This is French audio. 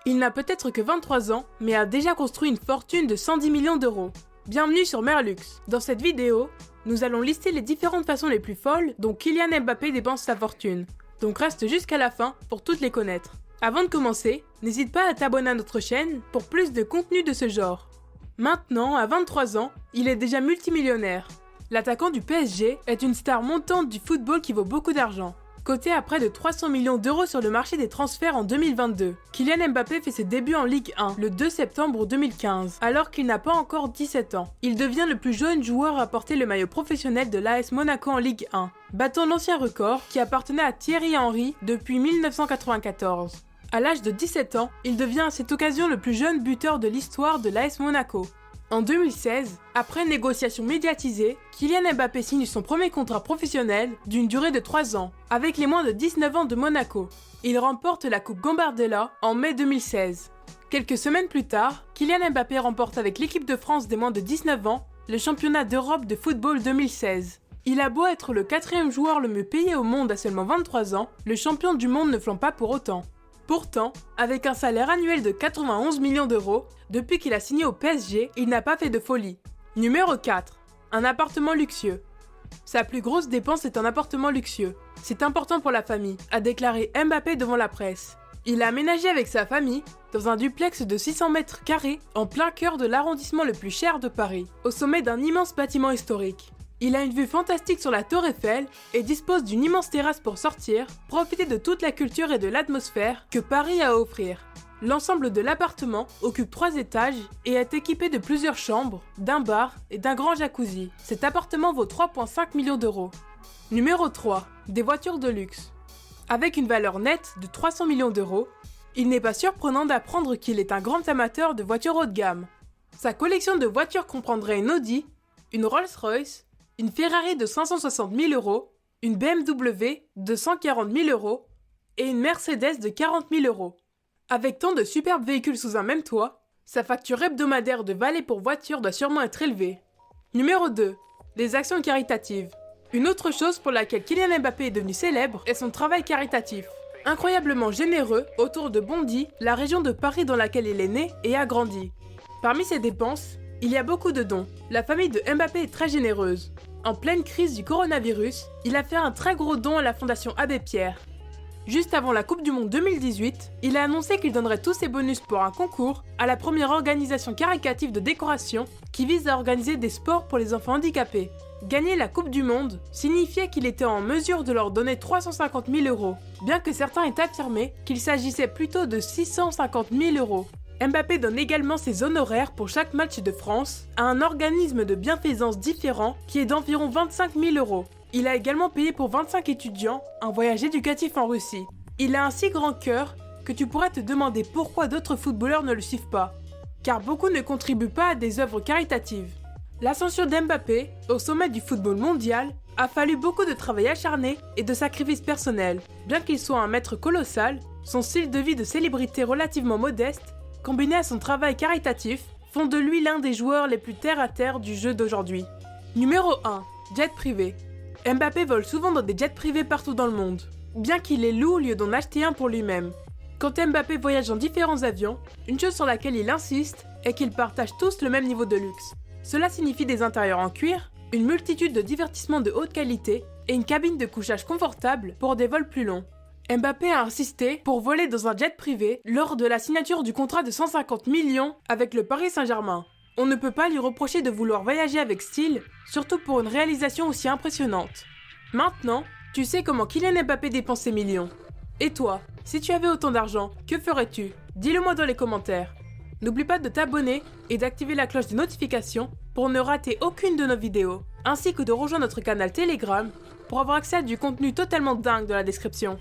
Il n'a peut-être que 23 ans, mais a déjà construit une fortune de 110 millions d'euros. Bienvenue sur Merlux. Dans cette vidéo, nous allons lister les différentes façons les plus folles dont Kylian Mbappé dépense sa fortune. Donc reste jusqu'à la fin pour toutes les connaître. Avant de commencer, n'hésite pas à t'abonner à notre chaîne pour plus de contenu de ce genre. Maintenant, à 23 ans, il est déjà multimillionnaire. L'attaquant du PSG est une star montante du football qui vaut beaucoup d'argent. Coté à près de 300 millions d'euros sur le marché des transferts en 2022. Kylian Mbappé fait ses débuts en Ligue 1 le 2 septembre 2015, alors qu'il n'a pas encore 17 ans. Il devient le plus jeune joueur à porter le maillot professionnel de l'AS Monaco en Ligue 1, battant l'ancien record qui appartenait à Thierry Henry depuis 1994. À l'âge de 17 ans, il devient à cette occasion le plus jeune buteur de l'histoire de l'AS Monaco. En 2016, après une négociation médiatisée, Kylian Mbappé signe son premier contrat professionnel d'une durée de 3 ans, avec les moins de 19 ans de Monaco. Il remporte la Coupe Gambardella en mai 2016. Quelques semaines plus tard, Kylian Mbappé remporte avec l'équipe de France des moins de 19 ans le championnat d'Europe de football 2016. Il a beau être le 4e joueur le mieux payé au monde à seulement 23 ans, le champion du monde ne flambe pas pour autant. Pourtant, avec un salaire annuel de 91 millions d'euros, depuis qu'il a signé au PSG, il n'a pas fait de folie. Numéro 4. Un appartement luxueux. Sa plus grosse dépense est un appartement luxueux. C'est important pour la famille, a déclaré Mbappé devant la presse. Il a aménagé avec sa famille dans un duplex de 600 mètres carrés en plein cœur de l'arrondissement le plus cher de Paris, au sommet d'un immense bâtiment historique. Il a une vue fantastique sur la Tour Eiffel et dispose d'une immense terrasse pour sortir, profiter de toute la culture et de l'atmosphère que Paris a à offrir. L'ensemble de l'appartement occupe 3 étages et est équipé de plusieurs chambres, d'un bar et d'un grand jacuzzi. Cet appartement vaut 3,5 millions d'euros. Numéro 3. Des voitures de luxe. Avec une valeur nette de 300 millions d'euros, il n'est pas surprenant d'apprendre qu'il est un grand amateur de voitures haut de gamme. Sa collection de voitures comprendrait une Audi, une Rolls-Royce, une Ferrari de 560 000 euros, une BMW de 140 000 euros et une Mercedes de 40 000 euros. Avec tant de superbes véhicules sous un même toit, sa facture hebdomadaire de valet pour voiture doit sûrement être élevée. Numéro 2. Les actions caritatives. Une autre chose pour laquelle Kylian Mbappé est devenu célèbre est son travail caritatif. Incroyablement généreux autour de Bondy, la région de Paris dans laquelle il est né et a grandi. Parmi ses dépenses, il y a beaucoup de dons. La famille de Mbappé est très généreuse. En pleine crise du coronavirus, il a fait un très gros don à la Fondation Abbé Pierre. Juste avant la Coupe du Monde 2018, il a annoncé qu'il donnerait tous ses bonus pour un concours à la première organisation caritative de décoration qui vise à organiser des sports pour les enfants handicapés. Gagner la Coupe du Monde signifiait qu'il était en mesure de leur donner 350 000 euros, bien que certains aient affirmé qu'il s'agissait plutôt de 650 000 euros. Mbappé donne également ses honoraires pour chaque match de France à un organisme de bienfaisance différent qui est d'environ 25 000 euros. Il a également payé pour 25 étudiants un voyage éducatif en Russie. Il a un si grand cœur que tu pourrais te demander pourquoi d'autres footballeurs ne le suivent pas. Car beaucoup ne contribuent pas à des œuvres caritatives. L'ascension d'Mbappé au sommet du football mondial a fallu beaucoup de travail acharné et de sacrifices personnels. Bien qu'il soit un maître colossal, son style de vie de célébrité relativement modeste combiné à son travail caritatif, font de lui l'un des joueurs les plus terre-à-terre du jeu d'aujourd'hui. Numéro 1. Jet privé. Mbappé vole souvent dans des jets privés partout dans le monde, bien qu'il les loue au lieu d'en acheter un pour lui-même. Quand Mbappé voyage dans différents avions, une chose sur laquelle il insiste est qu'ils partagent tous le même niveau de luxe. Cela signifie des intérieurs en cuir, une multitude de divertissements de haute qualité et une cabine de couchage confortable pour des vols plus longs. Mbappé a insisté pour voler dans un jet privé lors de la signature du contrat de 150 millions avec le Paris Saint-Germain. On ne peut pas lui reprocher de vouloir voyager avec style, surtout pour une réalisation aussi impressionnante. Maintenant, tu sais comment Kylian Mbappé dépense ses millions. Et toi, si tu avais autant d'argent, que ferais-tu? Dis-le moi dans les commentaires. N'oublie pas de t'abonner et d'activer la cloche de notification pour ne rater aucune de nos vidéos, ainsi que de rejoindre notre canal Telegram pour avoir accès à du contenu totalement dingue dans la description.